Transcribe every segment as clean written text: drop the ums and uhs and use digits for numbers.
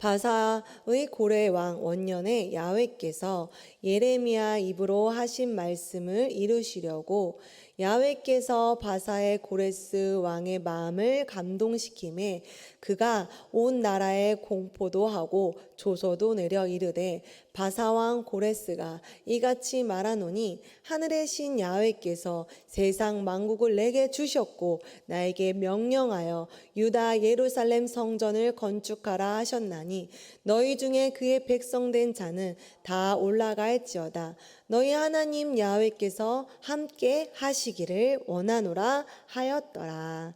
바사의 고레 왕 원년에 야훼께서 예레미야 입으로 하신 말씀을 이루시려고 야훼께서 바사의 고레스 왕의 마음을 감동시키매 그가 온 나라에 공포도 하고 조서도 내려 이르되 바사 왕 고레스가 이같이 말하노니 하늘의 신 야훼께서 세상 만국을 내게 주셨고 나에게 명령하여 유다 예루살렘 성전을 건축하라 하셨나니 너희 중에 그의 백성된 자는 다 올라갈지어다. 너희 하나님 야훼께서 함께 하시기를 원하노라 하였더라.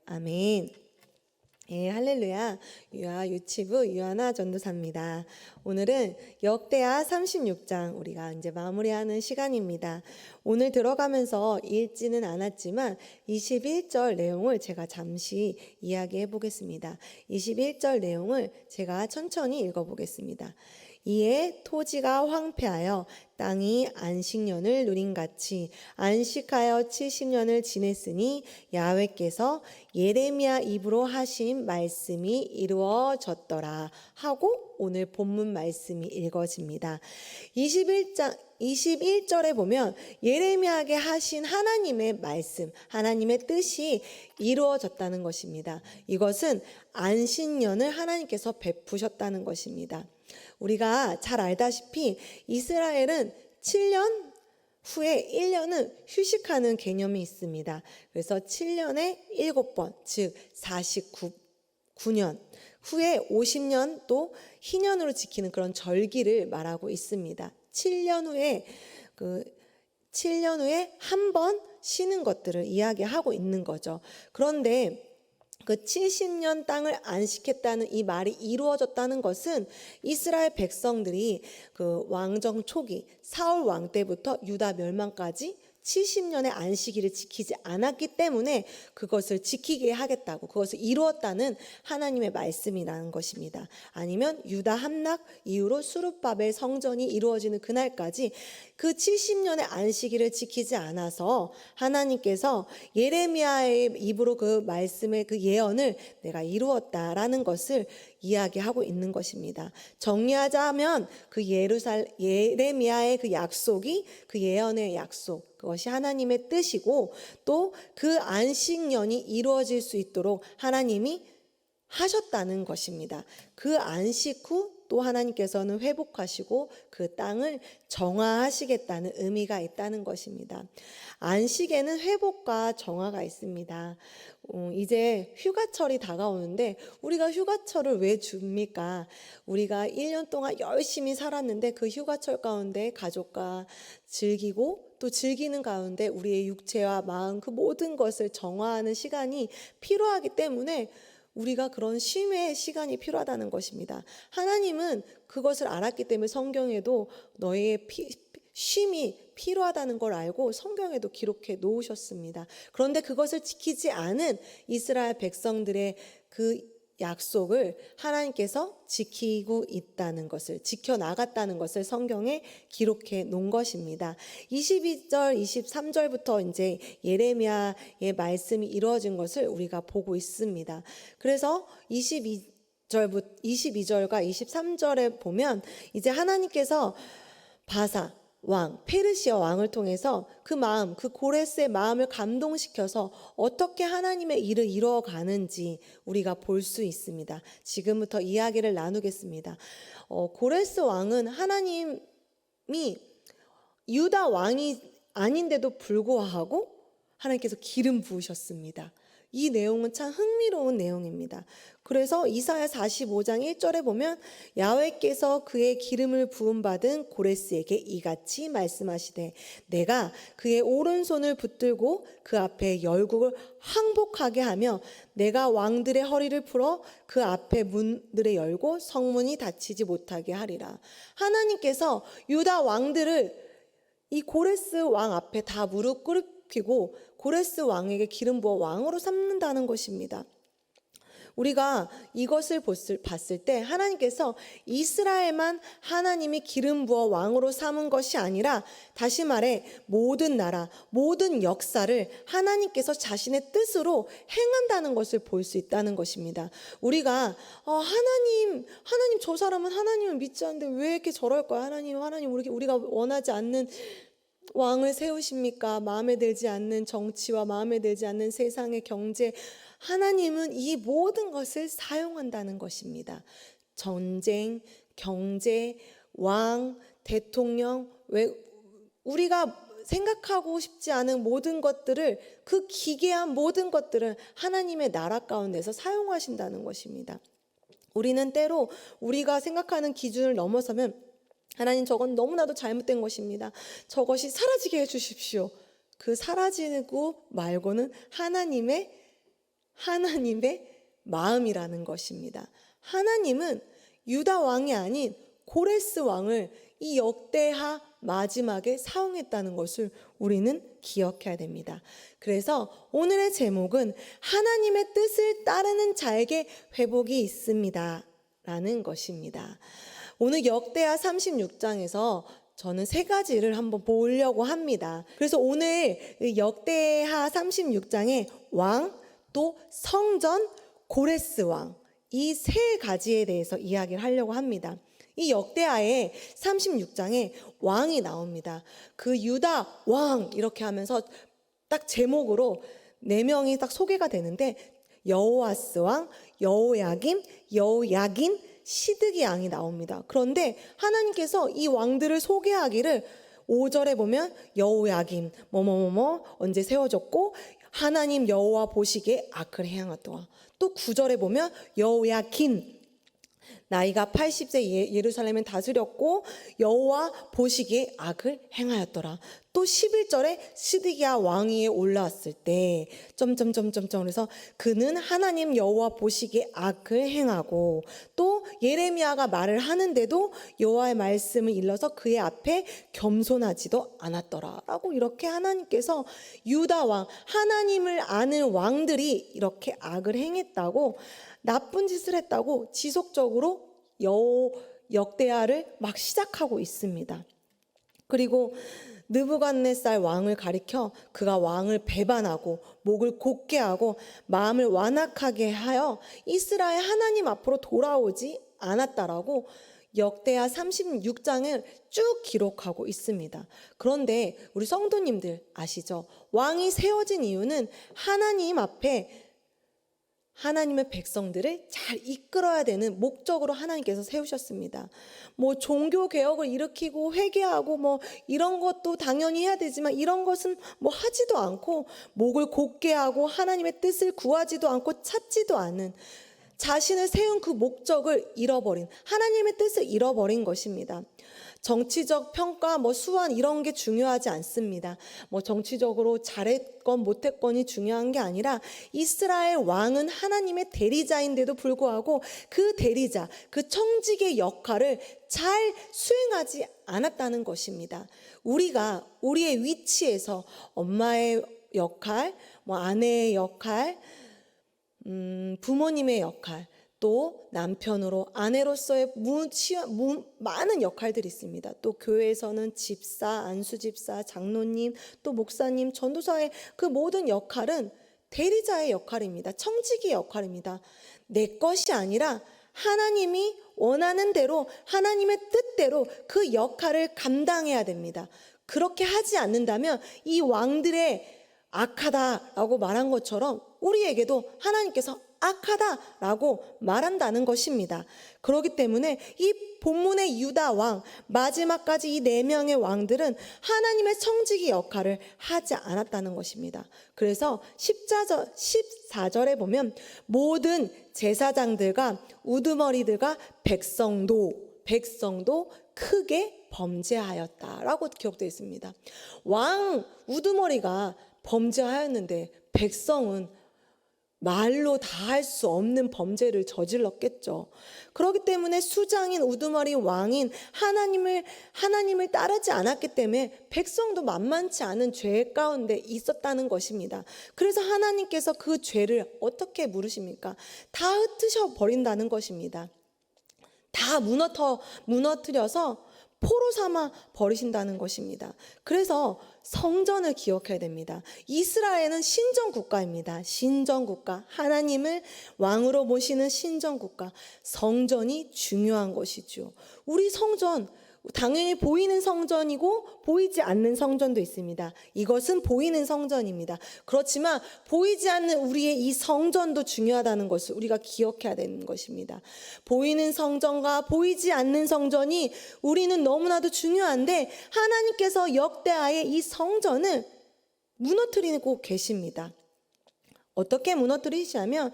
아멘. 예, 할렐루야. 유아 유치부 유하나 전도사입니다. 오늘은 역대하 36장 우리가 이제 마무리하는 시간입니다. 오늘 들어가면서 읽지는 않았지만 21절 내용을 제가 잠시 이야기해 보겠습니다. 21절 내용을 제가 천천히 읽어 보겠습니다. 이에 토지가 황폐하여 땅이 안식년을 누린같이 안식하여 70년을 지냈으니 야훼께서 예레미야 입으로 하신 말씀이 이루어졌더라 하고 오늘 본문 말씀이 읽어집니다. 21절에 보면 예레미야에게 하신 하나님의 말씀, 하나님의 뜻이 이루어졌다는 것입니다. 이것은 안식년을 하나님께서 베푸셨다는 것입니다. 우리가 잘 알다시피 이스라엘은 7년 후에 1년은 휴식하는 개념이 있습니다. 그래서 7년에 7번, 즉 49년 후에 50년 또 희년으로 지키는 그런 절기를 말하고 있습니다. 7년 후에 한 번 쉬는 것들을 이야기하고 있는 거죠. 그런데 그 70년 땅을 안식했다는 이 말이 이루어졌다는 것은 이스라엘 백성들이 그 왕정 초기 사울 왕 때부터 유다 멸망까지 70년의 안식일을 지키지 않았기 때문에 그것을 지키게 하겠다고, 그것을 이루었다는 하나님의 말씀이라는 것입니다. 아니면 유다 함락 이후로 수룹바벨 성전이 이루어지는 그날까지 그 70년의 안식일을 지키지 않아서 하나님께서 예레미야의 입으로 그 말씀의 그 예언을 내가 이루었다라는 것을 이야기하고 있는 것입니다. 정리하자면 그 예레미야의 그 약속이 그 예언의 약속, 그것이 하나님의 뜻이고 또 그 안식년이 이루어질 수 있도록 하나님이 하셨다는 것입니다. 그 안식 후 또 하나님께서는 회복하시고 그 땅을 정화하시겠다는 의미가 있다는 것입니다. 안식에는 회복과 정화가 있습니다. 이제 휴가철이 다가오는데 우리가 휴가철을 왜 줍니까? 우리가 1년 동안 열심히 살았는데 그 휴가철 가운데 가족과 즐기고 또 즐기는 가운데 우리의 육체와 마음 그 모든 것을 정화하는 시간이 필요하기 때문에 우리가 그런 쉼의 시간이 필요하다는 것입니다. 하나님은 그것을 알았기 때문에 성경에도 너의 쉼이 필요하다는 걸 알고 성경에도 기록해 놓으셨습니다. 그런데 그것을 지키지 않은 이스라엘 백성들의 그 약속을 하나님께서 지키고 있다는 것을, 지켜나갔다는 것을 성경에 기록해 놓은 것입니다. 22절, 23절부터 이제 예레미야의 말씀이 이루어진 것을 우리가 보고 있습니다. 그래서 22절과 23절에 보면 이제 하나님께서 바사 왕, 페르시아 왕을 통해서 그 마음, 그 고레스의 마음을 감동시켜서 어떻게 하나님의 일을 이루어가는지 우리가 볼 수 있습니다. 지금부터 이야기를 나누겠습니다. 고레스 왕은 하나님이 유다 왕이 아닌데도 불구하고 하나님께서 기름 부으셨습니다. 이 내용은 참 흥미로운 내용입니다. 그래서 이사야 45장 1절에 보면 야훼께서 그의 기름을 부음받은 고레스에게 이같이 말씀하시되 내가 그의 오른손을 붙들고 그 앞에 열국을 항복하게 하며 내가 왕들의 허리를 풀어 그 앞에 문들을 열고 성문이 닫히지 못하게 하리라. 하나님께서 유다 왕들을 이 고레스 왕 앞에 다 무릎 꿇히고 고레스 왕에게 기름 부어 왕으로 삼는다는 것입니다. 우리가 이것을 봤을 때 하나님께서 이스라엘만 하나님이 기름 부어 왕으로 삼은 것이 아니라, 다시 말해 모든 나라, 모든 역사를 하나님께서 자신의 뜻으로 행한다는 것을 볼 수 있다는 것입니다. 우리가 하나님 저 사람은 하나님을 믿지 않는데 왜 이렇게 저럴까요? 하나님 우리가 원하지 않는 왕을 세우십니까? 마음에 들지 않는 정치와 마음에 들지 않는 세상의 경제, 하나님은 이 모든 것을 사용한다는 것입니다. 전쟁, 경제, 왕, 대통령, 우리가 생각하고 싶지 않은 모든 것들을, 그 기괴한 모든 것들을 하나님의 나라 가운데서 사용하신다는 것입니다. 우리는 때로 우리가 생각하는 기준을 넘어서면 하나님, 저건 너무나도 잘못된 것입니다. 저것이 사라지게 해주십시오. 그 사라지고 말고는 하나님의 마음이라는 것입니다. 하나님은 유다 왕이 아닌 고레스 왕을 이 역대하 마지막에 사용했다는 것을 우리는 기억해야 됩니다. 그래서 오늘의 제목은 하나님의 뜻을 따르는 자에게 회복이 있습니다 라는 것입니다. 오늘 역대하 36장에서 저는 세 가지를 한번 보려고 합니다. 그래서 오늘 역대하 36장의 왕, 또 성전, 고레스 왕, 이 세 가지에 대해서 이야기를 하려고 합니다. 이 역대하의 36장에 왕이 나옵니다. 그 유다 왕 이렇게 하면서 딱 제목으로 네 명이 딱 소개가 되는데, 여호아스 왕, 여호야김, 여호야긴, 시드기 왕이 나옵니다. 그런데 하나님께서 이 왕들을 소개하기를 5절에 보면 여호야김 뭐뭐뭐뭐 언제 세워졌고 하나님 여호와 보시기에 악을 행하더라. 또 9절에 보면 여호야긴 나이가 80세 예루살렘을 다스렸고 여호와 보시기에 악을 행하였더라. 또 11절에 시드기야 왕위에 올라왔을 때 그래서 그는 하나님 여호와 보시기에 악을 행하고, 또 예레미야가 말을 하는데도 여호와의 말씀을 일러서 그의 앞에 겸손하지도 않았더라 라고, 이렇게 하나님께서 유다 왕, 하나님을 아는 왕들이 이렇게 악을 행했다고, 나쁜 짓을 했다고 지속적으로 역대하를 막 시작하고 있습니다. 그리고 느부갓네살 왕을 가리켜 그가 왕을 배반하고 목을 곧게 하고 마음을 완악하게 하여 이스라엘 하나님 앞으로 돌아오지 않았다라고 역대하 36장을 쭉 기록하고 있습니다. 그런데 우리 성도님들 아시죠? 왕이 세워진 이유는 하나님 앞에 하나님의 백성들을 잘 이끌어야 되는 목적으로 하나님께서 세우셨습니다. 뭐 종교 개혁을 일으키고 회개하고 뭐 이런 것도 당연히 해야 되지만, 이런 것은 뭐 하지도 않고 목을 곧게 하고 하나님의 뜻을 구하지도 않고 찾지도 않은, 자신을 세운 그 목적을 잃어버린, 하나님의 뜻을 잃어버린 것입니다. 정치적 평가, 수완 이런 게 중요하지 않습니다. 정치적으로 잘했건 못했건이 중요한 게 아니라, 이스라엘 왕은 하나님의 대리자인데도 불구하고 그 대리자, 그 청직의 역할을 잘 수행하지 않았다는 것입니다. 우리가 우리의 위치에서 엄마의 역할, 아내의 역할, 부모님의 역할, 또 남편으로 아내로서의 많은 역할들이 있습니다. 또 교회에서는 집사, 안수집사, 장로님, 또 목사님, 전도사의 그 모든 역할은 대리자의 역할입니다. 청지기의 역할입니다. 내 것이 아니라 하나님이 원하는 대로, 하나님의 뜻대로 그 역할을 감당해야 됩니다. 그렇게 하지 않는다면 이 왕들의 악하다라고 말한 것처럼 우리에게도 하나님께서 악하다라고 말한다는 것입니다. 그렇기 때문에 이 본문의 유다 왕, 마지막까지 이 네 명의 왕들은 하나님의 청지기 역할을 하지 않았다는 것입니다. 그래서 14절에 보면 모든 제사장들과 우두머리들과 백성도 크게 범죄하였다라고 기록되어 있습니다. 왕 우두머리가 범죄하였는데 백성은 말로 다 할 수 없는 범죄를 저질렀겠죠. 그렇기 때문에 수장인 우두머리 왕인 하나님을 따르지 않았기 때문에 백성도 만만치 않은 죄 가운데 있었다는 것입니다. 그래서 하나님께서 그 죄를 어떻게 물으십니까? 다 흩으셔 버린다는 것입니다. 다 무너뜨려서 포로 삼아 버리신다는 것입니다. 그래서 성전을 기억해야 됩니다. 이스라엘은 신정국가입니다. 신정국가, 하나님을 왕으로 모시는 신정국가, 성전이 중요한 것이죠. 우리 성전, 당연히 보이는 성전이고 보이지 않는 성전도 있습니다. 이것은 보이는 성전입니다. 그렇지만 보이지 않는 우리의 이 성전도 중요하다는 것을 우리가 기억해야 되는 것입니다. 보이는 성전과 보이지 않는 성전이 우리는 너무나도 중요한데 하나님께서 역대하에 이 성전을 무너뜨리고 계십니다. 어떻게 무너뜨리시냐면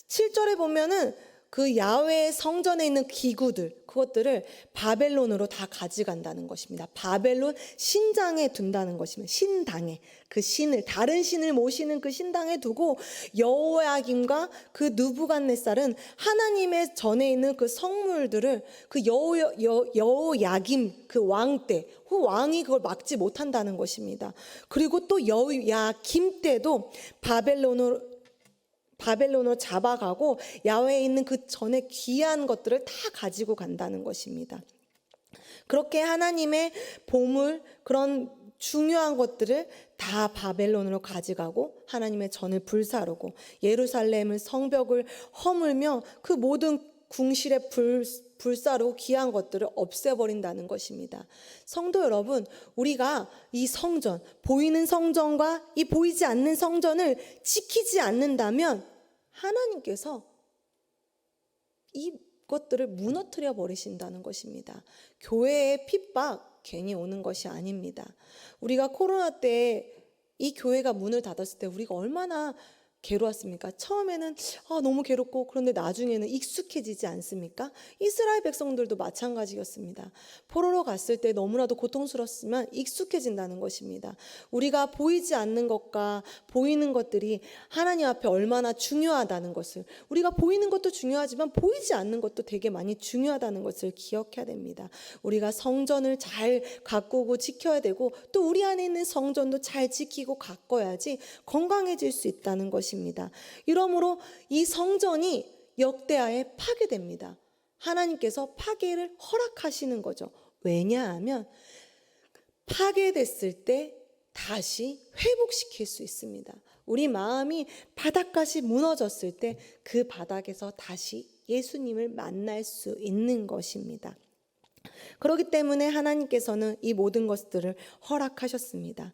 7절에 보면은 그 야훼의 성전에 있는 기구들, 그것들을 바벨론으로 다 가져간다는 것입니다. 바벨론 신장에 둔다는 것입니다. 신당에, 그 신을, 다른 신을 모시는 그 신당에 두고 여호야김과 그 느부갓네살은 하나님의 전에 있는 그 성물들을 그 여호야김 그 왕 때, 그 왕이 그걸 막지 못한다는 것입니다. 그리고 또 여호야김 때도 바벨론으로 잡아가고 야훼에 있는 그 전에 귀한 것들을 다 가지고 간다는 것입니다. 그렇게 하나님의 보물, 그런 중요한 것들을 다 바벨론으로 가져가고 하나님의 전을 불사르고 예루살렘을 성벽을 허물며 그 모든 궁실에 불사르고 귀한 것들을 없애버린다는 것입니다. 성도 여러분, 우리가 이 성전, 보이는 성전과 이 보이지 않는 성전을 지키지 않는다면 하나님께서 이것들을 무너뜨려 버리신다는 것입니다. 교회의 핍박 괜히 오는 것이 아닙니다. 우리가 코로나 때 이 교회가 문을 닫았을 때 우리가 얼마나 괴로웠습니까? 처음에는 너무 괴롭고 그런데 나중에는 익숙해지지 않습니까? 이스라엘 백성들도 마찬가지였습니다. 포로로 갔을 때 너무나도 고통스럽지만 익숙해진다는 것입니다. 우리가 보이지 않는 것과 보이는 것들이 하나님 앞에 얼마나 중요하다는 것을, 우리가 보이는 것도 중요하지만 보이지 않는 것도 되게 많이 중요하다는 것을 기억해야 됩니다. 우리가 성전을 잘 가꾸고 지켜야 되고 또 우리 안에 있는 성전도 잘 지키고 가꿔야지 건강해질 수 있다는 것입니다. 이러므로 이 성전이 역대하에 파괴됩니다. 하나님께서 파괴를 허락하시는 거죠. 왜냐하면 파괴됐을 때 다시 회복시킬 수 있습니다. 우리 마음이 바닥까지 무너졌을 때 그 바닥에서 다시 예수님을 만날 수 있는 것입니다. 그렇기 때문에 하나님께서는 이 모든 것들을 허락하셨습니다.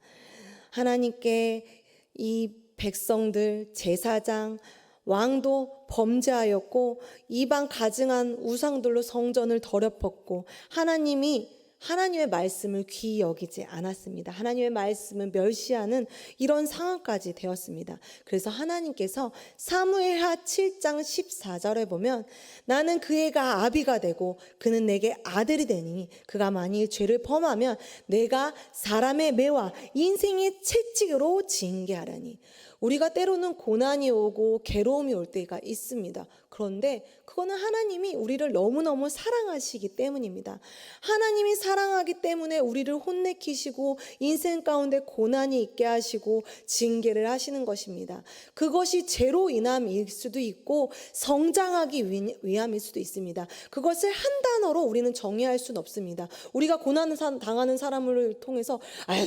하나님께 이 백성들, 제사장, 왕도 범죄하였고 이방 가증한 우상들로 성전을 더럽혔고 하나님의 말씀을 귀히 여기지 않았습니다. 하나님의 말씀을 멸시하는 이런 상황까지 되었습니다. 그래서 하나님께서 사무엘하 7장 14절에 보면 나는 그 애가 아비가 되고 그는 내게 아들이 되니 그가 만일 죄를 범하면 내가 사람의 매와 인생의 채찍으로 징계하라니. 우리가 때로는 고난이 오고 괴로움이 올 때가 있습니다. 그런데 그거는 하나님이 우리를 너무너무 사랑하시기 때문입니다. 하나님이 사랑하기 때문에 우리를 혼내키시고 인생 가운데 고난이 있게 하시고 징계를 하시는 것입니다. 그것이 죄로 인함일 수도 있고 성장하기 위함일 수도 있습니다. 그것을 한 단어로 우리는 정의할 수는 없습니다. 우리가 고난을 당하는 사람을 통해서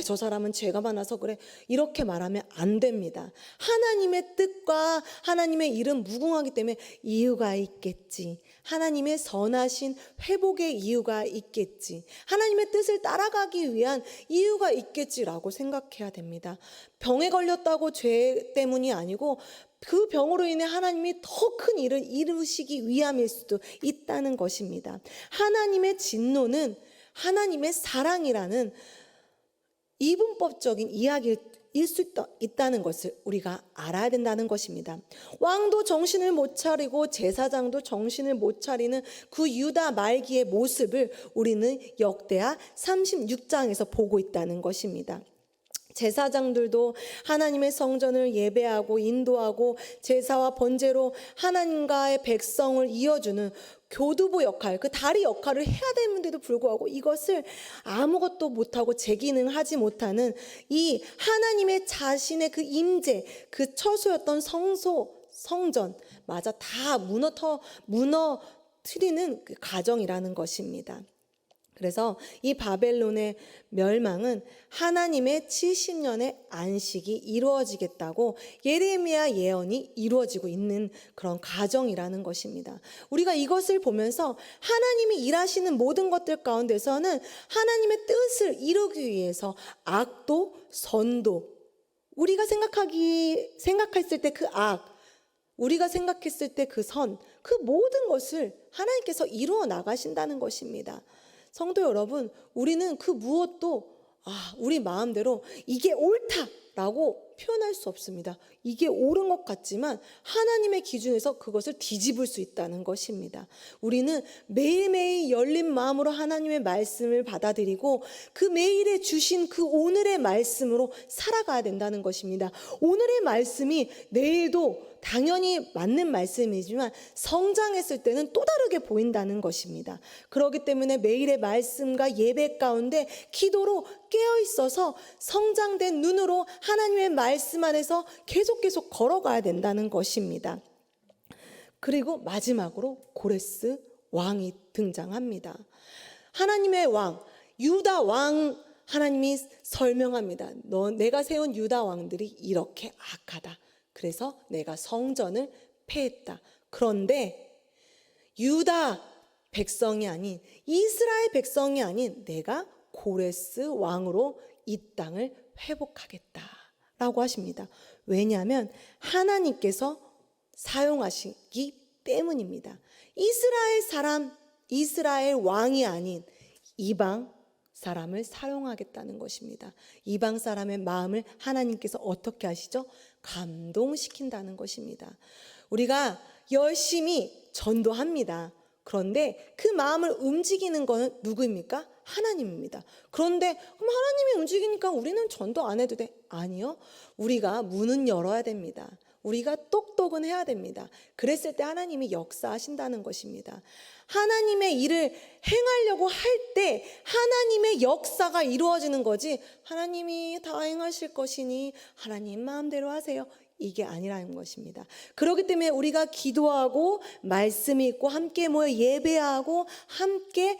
저 사람은 죄가 많아서 그래, 이렇게 말하면 안 됩니다. 하나님의 뜻과 하나님의 일은 무궁하기 때문에 이유가 있겠지. 하나님의 선하신 회복의 이유가 있겠지. 하나님의 뜻을 따라가기 위한 이유가 있겠지라고 생각해야 됩니다. 병에 걸렸다고 죄 때문이 아니고 그 병으로 인해 하나님이 더 큰 일을 이루시기 위함일 수도 있다는 것입니다. 하나님의 진노는 하나님의 사랑이라는 이분법적인 이야기일 수 있다는 것을 우리가 알아야 된다는 것입니다. 왕도 정신을 못 차리고 제사장도 정신을 못 차리는 그 유다 말기의 모습을 우리는 역대하 36장에서 보고 있다는 것입니다. 제사장들도 하나님의 성전을 예배하고 인도하고 제사와 번제로 하나님과의 백성을 이어주는 교두보 역할, 그 다리 역할을 해야 되는데도 불구하고 이것을 아무것도 못하고 제기능하지 못하는 이 하나님의 자신의 그 임재, 그 처소였던 성전 마저 다 무너뜨리는 그 가정이라는 것입니다. 그래서 이 바벨론의 멸망은 하나님의 70년의 안식이 이루어지겠다고 예레미야 예언이 이루어지고 있는 그런 가정이라는 것입니다. 우리가 이것을 보면서 하나님이 일하시는 모든 것들 가운데서는 하나님의 뜻을 이루기 위해서 악도 선도, 우리가 생각했을 때 그 악, 우리가 생각했을 때 그 선, 그 모든 것을 하나님께서 이루어 나가신다는 것입니다. 성도 여러분, 우리는 그 무엇도 우리 마음대로 이게 옳다라고 표현할 수 없습니다. 이게 옳은 것 같지만 하나님의 기준에서 그것을 뒤집을 수 있다는 것입니다. 우리는 매일매일 열린 마음으로 하나님의 말씀을 받아들이고 그 매일에 주신 그 오늘의 말씀으로 살아가야 된다는 것입니다. 오늘의 말씀이 내일도 당연히 맞는 말씀이지만 성장했을 때는 또 다르게 보인다는 것입니다. 그렇기 때문에 매일의 말씀과 예배 가운데 기도로 깨어 있어서 성장된 눈으로 하나님의 말씀 안에서 계속 걸어가야 된다는 것입니다. 그리고 마지막으로 고레스 왕이 등장합니다. 하나님의 왕, 유다 왕, 하나님이 설명합니다. 내가 세운 유다 왕들이 이렇게 악하다. 그래서 내가 성전을 폐했다. 그런데 유다 백성이 아닌, 이스라엘 백성이 아닌 내가 고레스 왕으로 이 땅을 회복하겠다라고 하십니다. 왜냐하면 하나님께서 사용하시기 때문입니다. 이스라엘 왕이 아닌 이방 사람을 사용하겠다는 것입니다. 이방 사람의 마음을 하나님께서 어떻게 하시죠? 감동시킨다는 것입니다. 우리가 열심히 전도합니다. 그런데 그 마음을 움직이는 것은 누구입니까? 하나님입니다. 그런데 그럼 하나님이 움직이니까 우리는 전도 안 해도 돼? 아니요. 우리가 문은 열어야 됩니다. 우리가 똑똑은 해야 됩니다. 그랬을 때 하나님이 역사하신다는 것입니다. 하나님의 일을 행하려고 할 때 하나님의 역사가 이루어지는 거지, 하나님이 다 행하실 것이니 하나님 마음대로 하세요, 이게 아니라는 것입니다. 그렇기 때문에 우리가 기도하고 말씀이 있고 함께 모여 예배하고 함께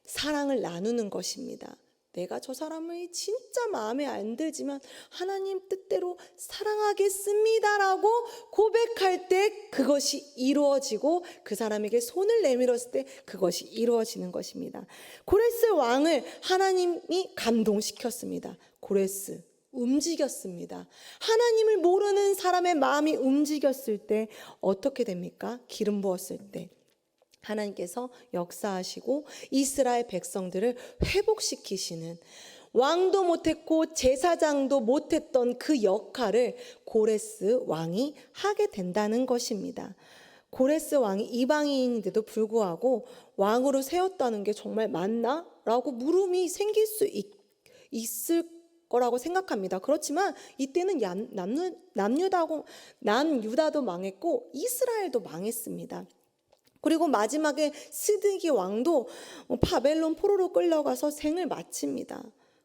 사랑을 나누는 것입니다. 내가 저 사람을 진짜 마음에 안 들지만 하나님 뜻대로 사랑하겠습니다라고 고백할 때 그것이 이루어지고 그 사람에게 손을 내밀었을 때 그것이 이루어지는 것입니다. 고레스 왕을 하나님이 감동시켰습니다. 고레스 움직였습니다. 하나님을 모르는 사람의 마음이 움직였을 때 어떻게 됩니까? 기름 부었을 때 하나님께서 역사하시고 이스라엘 백성들을 회복시키시는, 왕도 못했고 제사장도 못했던 그 역할을 고레스 왕이 하게 된다는 것입니다. 고레스 왕이 이방인인데도 불구하고 왕으로 세웠다는 게 정말 맞나? 라고 물음이 생길 수 있을 거라고 생각합니다. 그렇지만 이때는 남유다도 망했고 이스라엘도 망했습니다. 그리고 마지막에 스드기 왕도 바벨론 포로로 끌려가서 생을 마칩니다.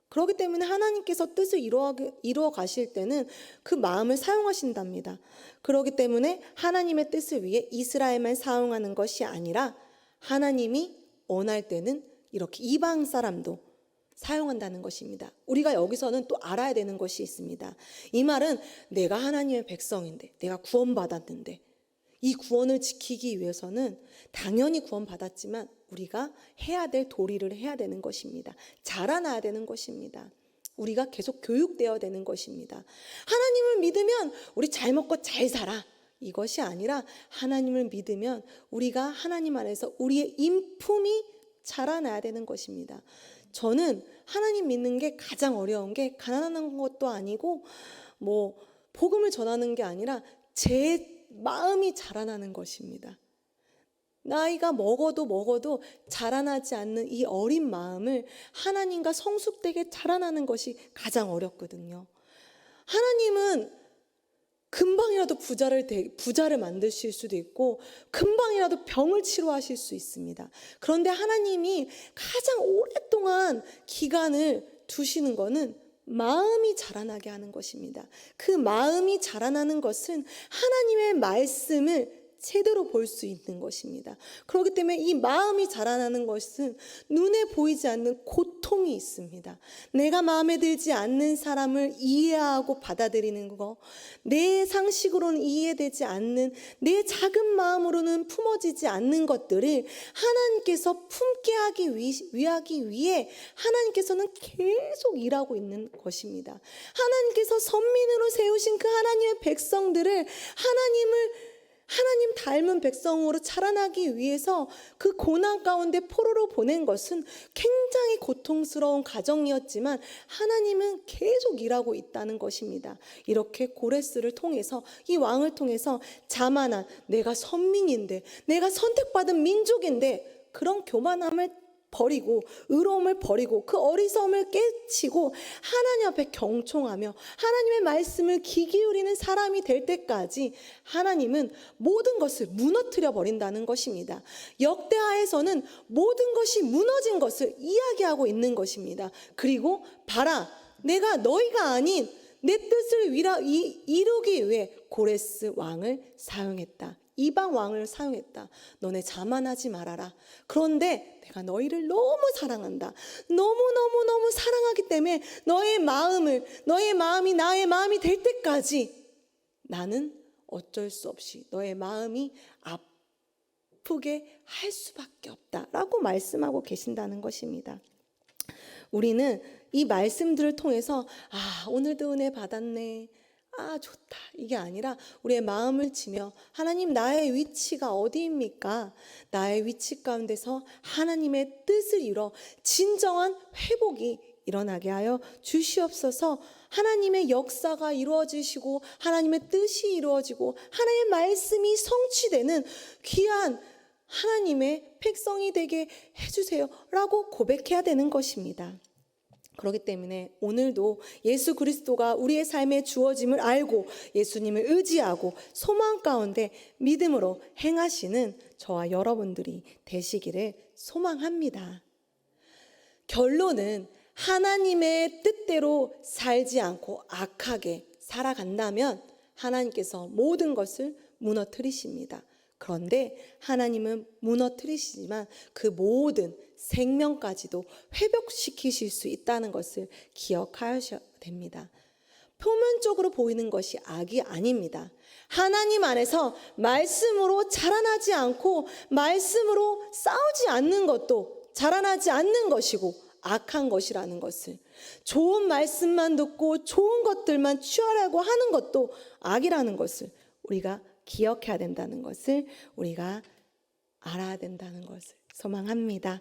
그렇기 때문에 하나님께서 뜻을 이루어 가실 때는 그 마음을 사용하신답니다. 그렇기 때문에 하나님의 뜻을 위해 이스라엘만 사용하는 것이 아니라 하나님이 원할 때는 이렇게 이방 사람도 사용한다는 것입니다. 우리가 여기서는 또 알아야 되는 것이 있습니다. 이 말은 내가 하나님의 백성인데, 내가 구원받았는데, 이 구원을 지키기 위해서는 당연히 구원받았지만 우리가 해야 될 도리를 해야 되는 것입니다. 자라나야 되는 것입니다. 우리가 계속 교육되어야 되는 것입니다. 하나님을 믿으면 우리 잘 먹고 잘 살아, 이것이 아니라 하나님을 믿으면 우리가 하나님 안에서 우리의 인품이 자라나야 되는 것입니다. 저는 하나님 믿는 게 가장 어려운 게 가난한 것도 아니고 복음을 전하는 게 아니라 제 마음이 자라나는 것입니다. 나이가 먹어도 자라나지 않는 이 어린 마음을 하나님과 성숙되게 자라나는 것이 가장 어렵거든요. 하나님은 금방이라도 부자를 만드실 수도 있고 금방이라도 병을 치료하실 수 있습니다. 그런데 하나님이 가장 오랫동안 기간을 두시는 것은 마음이 자라나게 하는 것입니다. 그 마음이 자라나는 것은 하나님의 말씀을 제대로 볼 수 있는 것입니다. 그렇기 때문에 이 마음이 자라나는 것은 눈에 보이지 않는 고통이 있습니다. 내가 마음에 들지 않는 사람을 이해하고 받아들이는 거, 내 상식으로는 이해되지 않는, 내 작은 마음으로는 품어지지 않는 것들을 하나님께서 품게 하기 위해 하나님께서는 계속 일하고 있는 것입니다. 하나님께서 선민으로 세우신 그 하나님의 백성들을 하나님 닮은 백성으로 자라나기 위해서 그 고난 가운데 포로로 보낸 것은 굉장히 고통스러운 과정이었지만 하나님은 계속 일하고 있다는 것입니다. 이렇게 고레스를 통해서, 이 왕을 통해서 자만한, 내가 선민인데, 내가 선택받은 민족인데, 그런 교만함을 버리고 의로움을 버리고 그 어리석음을 깨치고 하나님 앞에 경청하며 하나님의 말씀을 귀 기울이는 사람이 될 때까지 하나님은 모든 것을 무너뜨려 버린다는 것입니다. 역대하에서는 모든 것이 무너진 것을 이야기하고 있는 것입니다. 그리고 봐라, 내가 너희가 아닌 내 뜻을 이루기 위해 고레스 왕을 사용했다. 이방 왕을 사용했다. 너네 자만하지 말아라. 그런데 내가 너희를 너무 사랑한다. 너무 사랑하기 때문에 너의 마음이 나의 마음이 될 때까지 나는 어쩔 수 없이 너의 마음이 아프게 할 수밖에 없다라고 말씀하고 계신다는 것입니다. 우리는 이 말씀들을 통해서 오늘도 은혜 받았네, 좋다, 이게 아니라 우리의 마음을 치며 하나님, 나의 위치가 어디입니까? 나의 위치 가운데서 하나님의 뜻을 이뤄 진정한 회복이 일어나게 하여 주시옵소서. 하나님의 역사가 이루어지시고 하나님의 뜻이 이루어지고 하나님의 말씀이 성취되는 귀한 하나님의 백성이 되게 해주세요 라고 고백해야 되는 것입니다. 그렇기 때문에 오늘도 예수 그리스도가 우리의 삶에 주어짐을 알고 예수님을 의지하고 소망 가운데 믿음으로 행하시는 저와 여러분들이 되시기를 소망합니다. 결론은 하나님의 뜻대로 살지 않고 악하게 살아간다면 하나님께서 모든 것을 무너뜨리십니다. 그런데 하나님은 무너뜨리시지만 그 모든 생명까지도 회복시키실 수 있다는 것을 기억하셔야 됩니다. 표면적으로 보이는 것이 악이 아닙니다. 하나님 안에서 말씀으로 자라나지 않고 말씀으로 싸우지 않는 것도 자라나지 않는 것이고 악한 것이라는 것을, 좋은 말씀만 듣고 좋은 것들만 취하려고 하는 것도 악이라는 것을 우리가 기억해야 된다는 것을 우리가 알아야 된다는 것을 소망합니다.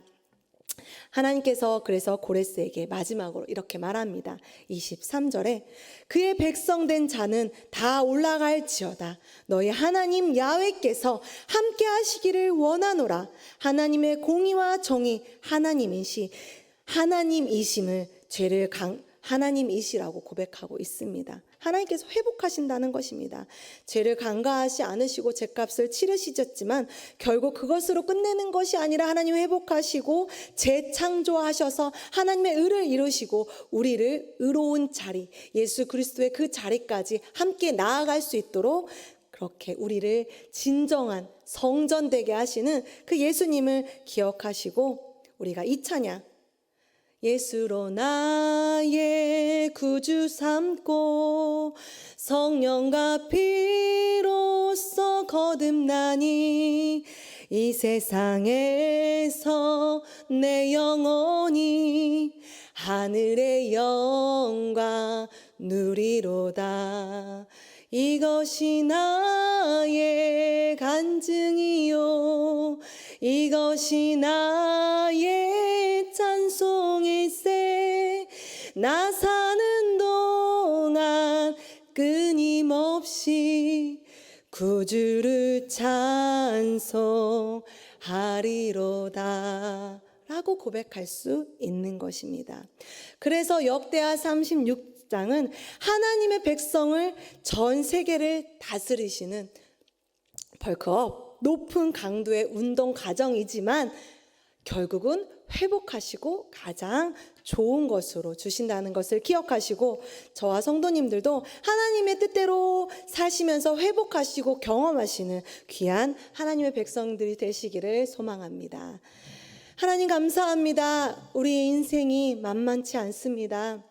하나님께서 그래서 고레스에게 마지막으로 이렇게 말합니다. 23절에 그의 백성된 자는 다 올라갈지어다. 너희 하나님 야훼께서 함께 하시기를 원하노라. 하나님의 공의와 정의 하나님이심을 하나님이시라고 고백하고 있습니다. 하나님께서 회복하신다는 것입니다. 죄를 간과하지 않으시고 죄값을 치르시졌지만 결국 그것으로 끝내는 것이 아니라 하나님 회복하시고 재창조하셔서 하나님의 의를 이루시고 우리를 의로운 자리, 예수 그리스도의 그 자리까지 함께 나아갈 수 있도록 그렇게 우리를 진정한 성전되게 하시는 그 예수님을 기억하시고 우리가 이 찬양, 예수로 나의 구주 삼고 성령과 피로써 거듭나니 이 세상에서 내 영혼이 하늘의 영광 누리로다. 이것이 나의 간증이요 이것이 나의 찬송일세. 나 사는 동안 끊임없이 구주를 찬송하리라. 하리로다 라고 고백할 수 있는 것입니다. 그래서 역대하 36장은 하나님의 백성을 전 세계를 다스리시는 벌크업 높은 강도의 운동 과정이지만 결국은 회복하시고 가장 좋은 것으로 주신다는 것을 기억하시고 저와 성도님들도 하나님의 뜻대로 사시면서 회복하시고 경험하시는 귀한 하나님의 백성들이 되시기를 소망합니다. 하나님 감사합니다. 우리의 인생이 만만치 않습니다.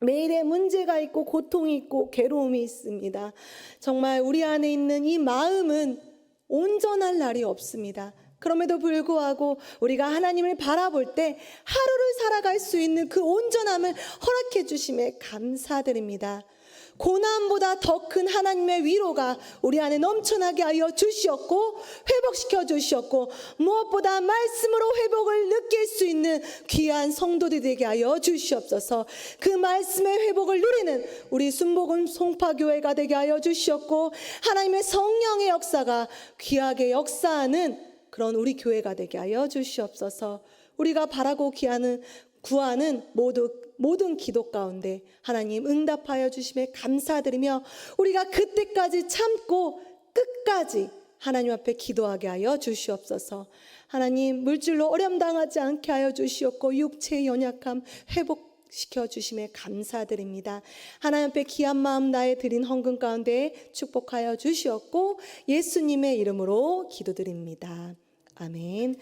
매일의 문제가 있고 고통이 있고 괴로움이 있습니다. 정말 우리 안에 있는 이 마음은 온전할 날이 없습니다. 그럼에도 불구하고 우리가 하나님을 바라볼 때 하루를 살아갈 수 있는 그 온전함을 허락해 주심에 감사드립니다. 고난보다 더 큰 하나님의 위로가 우리 안에 넘쳐나게 하여 주시었고 회복시켜 주시었고 무엇보다 말씀으로 회복을 느낄 수 있는 귀한 성도들이 되게 하여 주시옵소서. 그 말씀의 회복을 누리는 우리 순복음 송파교회가 되게 하여 주시었고 하나님의 성령의 역사가 귀하게 역사하는 그런 우리 교회가 되게 하여 주시옵소서. 우리가 바라고 구하는 모든 기도 가운데 하나님 응답하여 주심에 감사드리며 우리가 그때까지 참고 끝까지 하나님 앞에 기도하게 하여 주시옵소서. 하나님 물질로 어려움당하지 않게 하여 주시옵고 육체의 연약함 회복시켜 주심에 감사드립니다. 하나님 앞에 귀한 마음 나의 드린 헌금 가운데 축복하여 주시옵고 예수님의 이름으로 기도드립니다. 아멘.